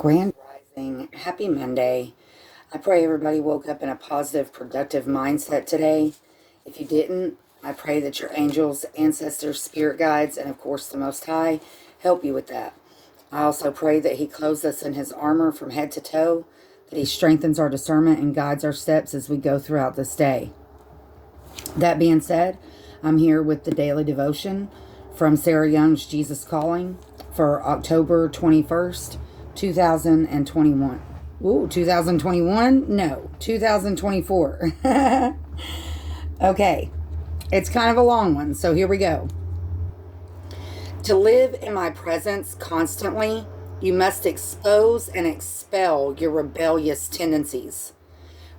Grand Rising, happy Monday. I pray everybody woke up in a positive, productive mindset today. If you didn't, I pray that your angels, ancestors, spirit guides, and of course the Most High help you with that. I also pray that He clothes us in His armor from head to toe, that He strengthens our discernment and guides our steps as we go throughout this day. That being said, I'm here with the daily devotion from Sarah Young's Jesus Calling for October 21st, 2021. Ooh, 2021? No, 2024. Okay, it's kind of a long one, so here we go. To live in my presence constantly, you must expose and expel your rebellious tendencies.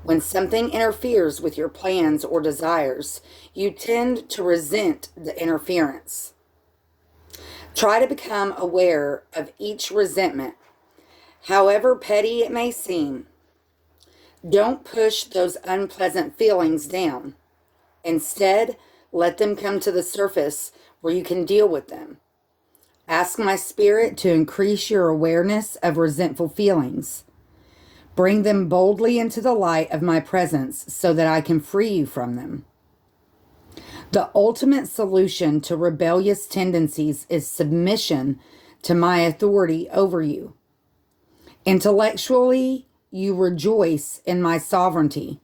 When something interferes with your plans or desires, you tend to resent the interference. Try to become aware of each resentment, however petty it may seem. Don't push those unpleasant feelings down. Instead, let them come to the surface where you can deal with them. Ask my spirit to increase your awareness of resentful feelings. Bring them boldly into the light of my presence so that I can free you from them. The ultimate solution to rebellious tendencies is submission to my authority over you. Intellectually, you rejoice in my sovereignty,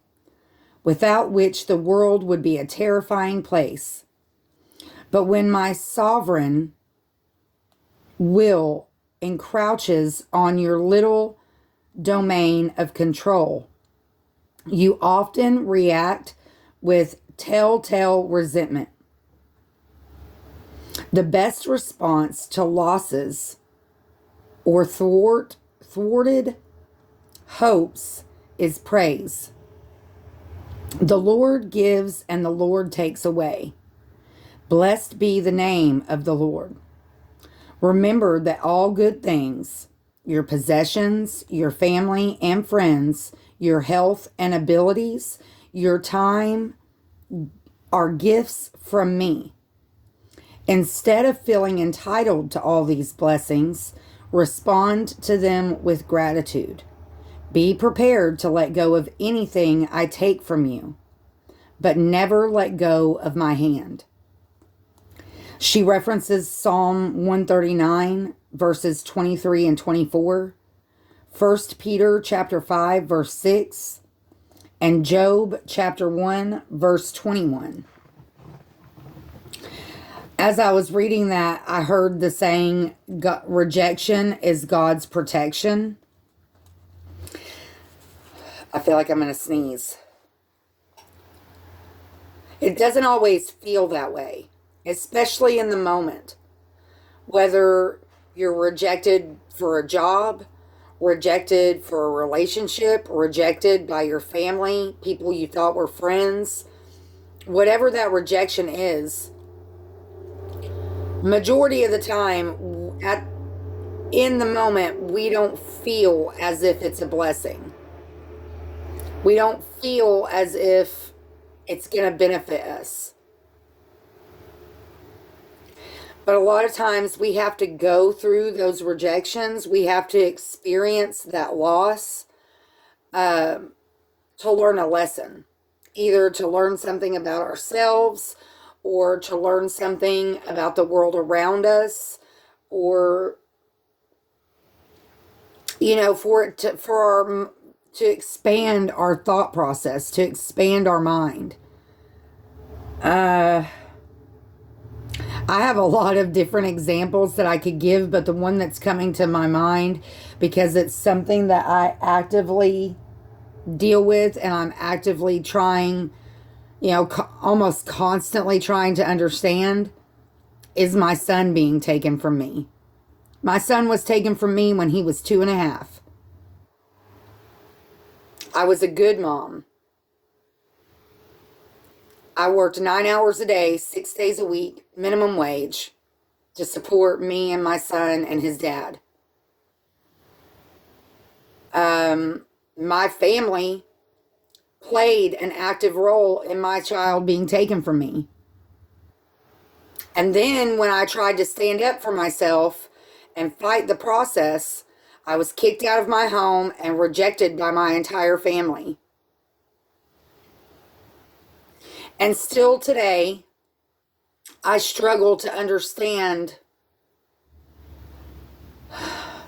without which the world would be a terrifying place. But when my sovereign will encroaches on your little domain of control, you often react with telltale resentment. The best response to losses or thwarted hopes is praise. The Lord gives and the Lord takes away. Blessed be the name of the Lord. Remember that all good things, your possessions, your family and friends, your health and abilities, your time, are gifts from me. Instead of feeling entitled to all these blessings, respond to them with gratitude. Be prepared to let go of anything I take from you, but never let go of my hand. She references Psalm 139, verses 23 and 24, 1 Peter chapter 5, verse 6, and Job chapter 1, verse 21. As I was reading that, I heard the saying, rejection is God's protection. I feel like I'm going to sneeze. It doesn't always feel that way, especially in the moment. Whether you're rejected for a job, rejected for a relationship, rejected by your family, people you thought were friends, whatever that rejection is, majority of the time, in the moment, we don't feel as if it's a blessing. We don't feel as if it's going to benefit us. But a lot of times we have to go through those rejections. We have to experience that loss to learn a lesson. Either to learn something about ourselves, or to learn something about the world around us, or, to expand our thought process, to expand our mind. I have a lot of different examples that I could give, but the one that's coming to my mind, because it's something that I actively deal with and I'm actively trying, almost constantly trying to understand, is my son being taken from me. My son was taken from me when he was 2.5. I was a good mom. I worked 9 hours a day, 6 days a week, minimum wage, to support me and my son and his dad. My family played an active role in my child being taken from me. And then when I tried to stand up for myself and fight the process, I was kicked out of my home and rejected by my entire family. And still today, I struggle to understand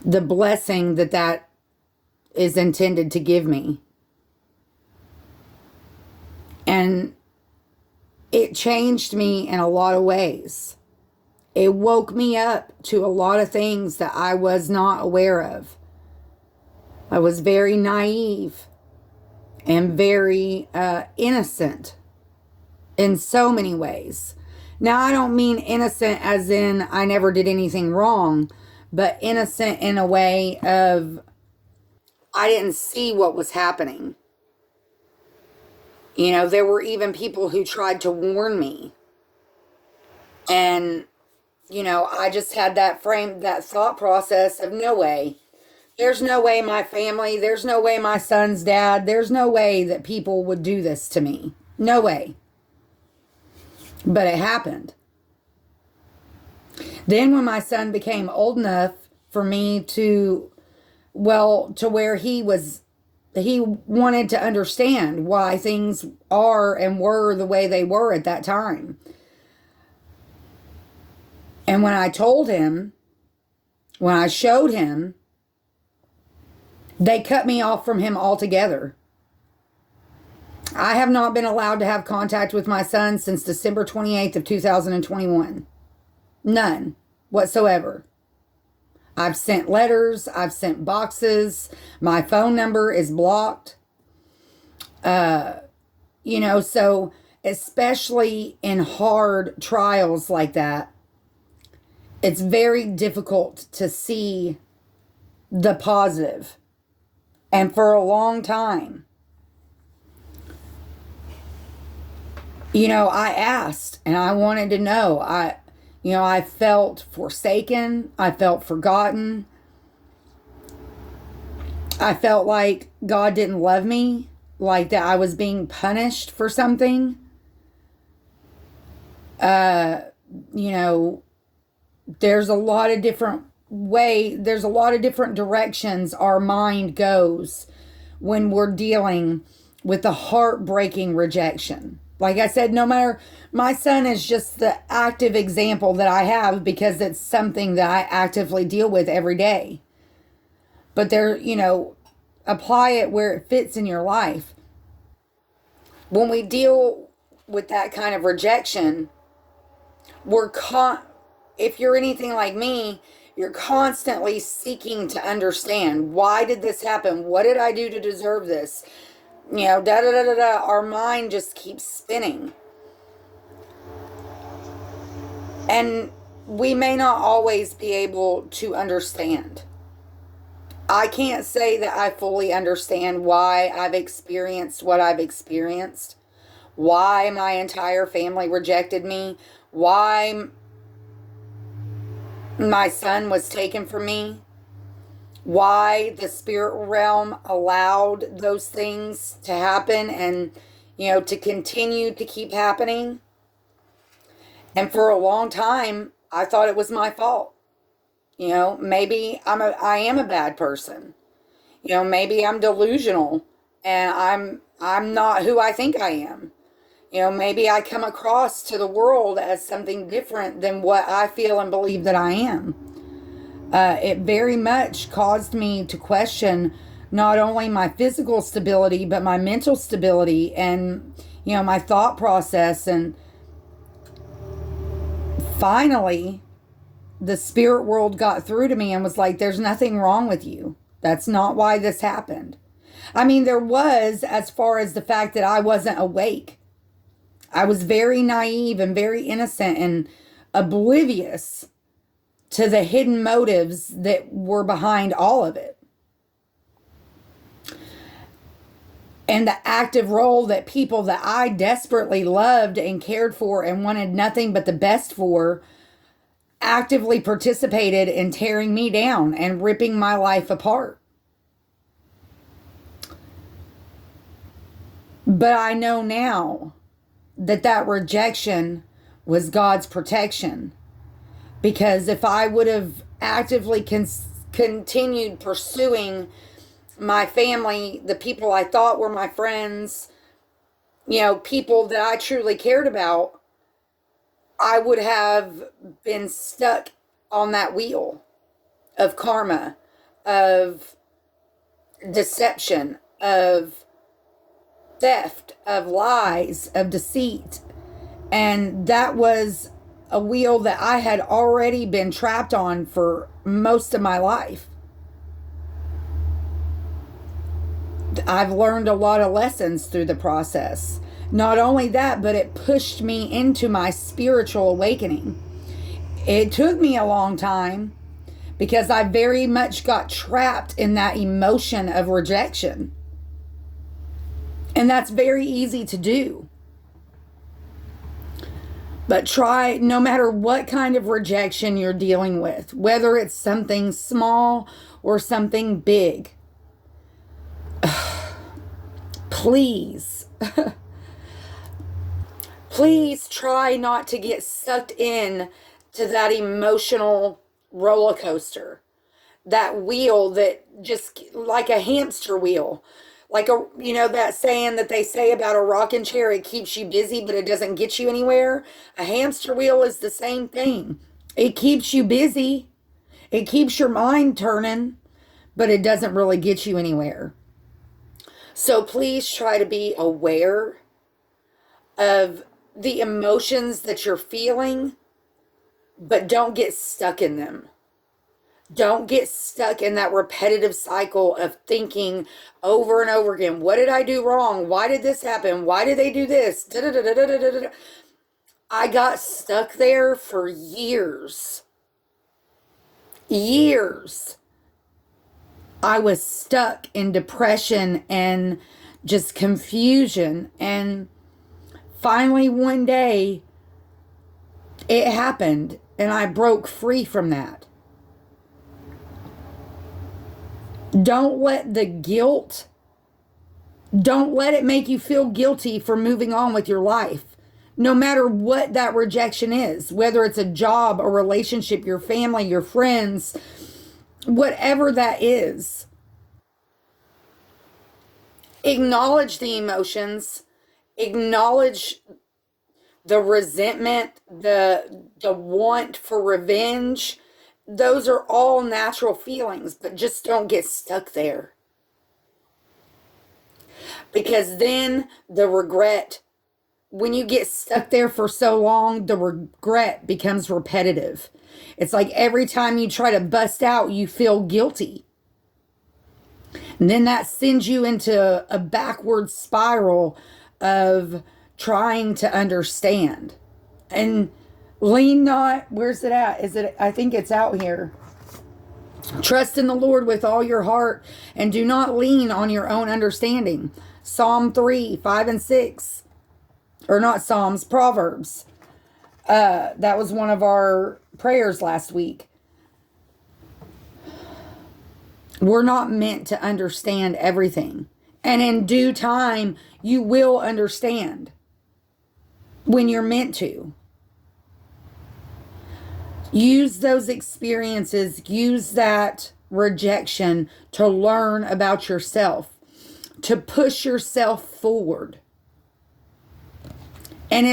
the blessing that that is intended to give me. And it changed me in a lot of ways. It woke me up to a lot of things that I was not aware of. I was very naive and very innocent in so many ways. Now, I don't mean innocent as in I never did anything wrong, but innocent in a way of I didn't see what was happening. You know, there were even people who tried to warn me. And, you know, I just had that thought process of no way. There's no way my family, there's no way my son's dad, there's no way that people would do this to me. No way. But it happened. Then when my son became old enough for me to where he wanted to understand why things are and were the way they were at that time. And when I told him, when I showed him, they cut me off from him altogether. I have not been allowed to have contact with my son since December 28th of 2021. None whatsoever. I've sent letters. I've sent boxes. My phone number is blocked. You know, so especially in hard trials like that, it's very difficult to see the positive. And for a long time, you know, I asked and I wanted to know. I felt forsaken. I felt forgotten. I felt like God didn't love me, like that I was being punished for something. You know, there's a lot of different directions our mind goes when we're dealing with the heartbreaking rejection. Like I said, no matter, my son is just the active example that I have because it's something that I actively deal with every day. But there, you know, apply it where it fits in your life. When we deal with that kind of rejection, if you're anything like me, you're constantly seeking to understand, why did this happen? What did I do to deserve this? You know, our mind just keeps spinning. And we may not always be able to understand. I can't say that I fully understand why I've experienced what I've experienced, why my entire family rejected me, why my son was taken from me, why the spirit realm allowed those things to happen and, you know, to continue to keep happening. And for a long time, I thought it was my fault. You know, maybe I am a bad person. You know, maybe I'm delusional and I'm not who I think I am. You know, maybe I come across to the world as something different than what I feel and believe that I am. It very much caused me to question not only my physical stability, but my mental stability and, you know, my thought process. And finally, the spirit world got through to me and was like, there's nothing wrong with you. That's not why this happened. I mean, there was, as far as the fact that I wasn't awake. I was very naive and very innocent and oblivious to the hidden motives that were behind all of it. And the active role that people that I desperately loved and cared for and wanted nothing but the best for actively participated in tearing me down and ripping my life apart. But I know now that rejection was God's protection. Because if I would have actively continued pursuing my family, the people I thought were my friends, people that I truly cared about, I would have been stuck on that wheel of karma, of deception, of theft, of lies, of deceit. And that was a wheel that I had already been trapped on for most of my life. I've learned a lot of lessons through the process. Not only that, but it pushed me into my spiritual awakening. It took me a long time because I very much got trapped in that emotion of rejection. And that's very easy to do. But try, no matter what kind of rejection you're dealing with, whether it's something small or something big, please, please try not to get sucked in to that emotional roller coaster, that wheel that just like a hamster wheel. Like that saying that they say about a rocking chair, it keeps you busy, but it doesn't get you anywhere. A hamster wheel is the same thing. It keeps you busy. It keeps your mind turning, but it doesn't really get you anywhere. So please try to be aware of the emotions that you're feeling, but don't get stuck in them. Don't get stuck in that repetitive cycle of thinking over and over again, what did I do wrong? Why did this happen? Why did they do this? I got stuck there for years. Years. I was stuck in depression and just confusion. And finally one day it happened and I broke free from that. Don't let the guilt, don't let it make you feel guilty for moving on with your life. No matter what that rejection is, whether it's a job, a relationship, your family, your friends, whatever that is. Acknowledge the emotions, acknowledge the resentment, the want for revenge. Those are all natural feelings, but just don't get stuck there. Because then the regret, when you get stuck there for so long, the regret becomes repetitive. It's like every time you try to bust out, you feel guilty. And then that sends you into a backward spiral of trying to understand. And lean not, where's it at? I think it's out here. Trust in the Lord with all your heart and do not lean on your own understanding. Psalm 3, 5 and 6. Or not Psalms, Proverbs. That was one of our prayers last week. We're not meant to understand everything. And in due time, you will understand when you're meant to. Use those experiences, use that rejection to learn about yourself, to push yourself forward. And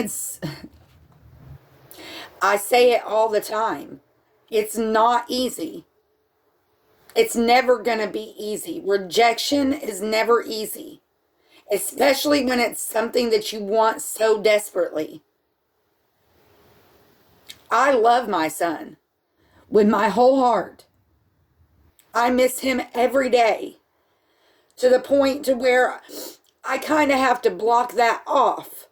I say it all the time, it's not easy. It's never going to be easy. Rejection is never easy, especially when it's something that you want so desperately. I love my son with my whole heart. I miss him every day to the point to where I kind of have to block that off.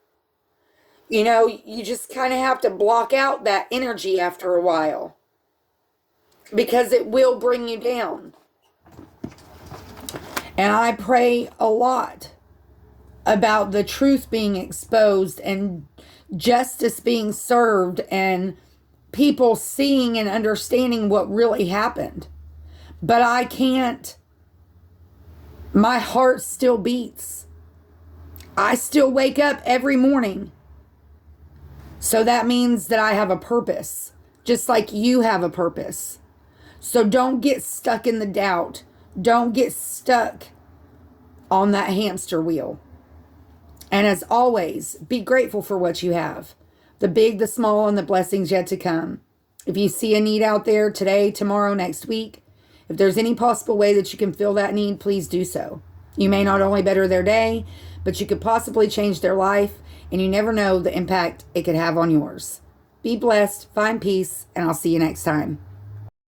You just kind of have to block out that energy after a while because it will bring you down. And I pray a lot about the truth being exposed and justice being served and people seeing and understanding what really happened. But I can't. My heart still beats. I still wake up every morning. So that means that I have a purpose, just like you have a purpose. So don't get stuck in the doubt. Don't get stuck on that hamster wheel. And as always, be grateful for what you have. The big, the small, and the blessings yet to come. If you see a need out there today, tomorrow, next week, if there's any possible way that you can fill that need, please do so. You may not only better their day, but you could possibly change their life, and you never know the impact it could have on yours. Be blessed, find peace, and I'll see you next time.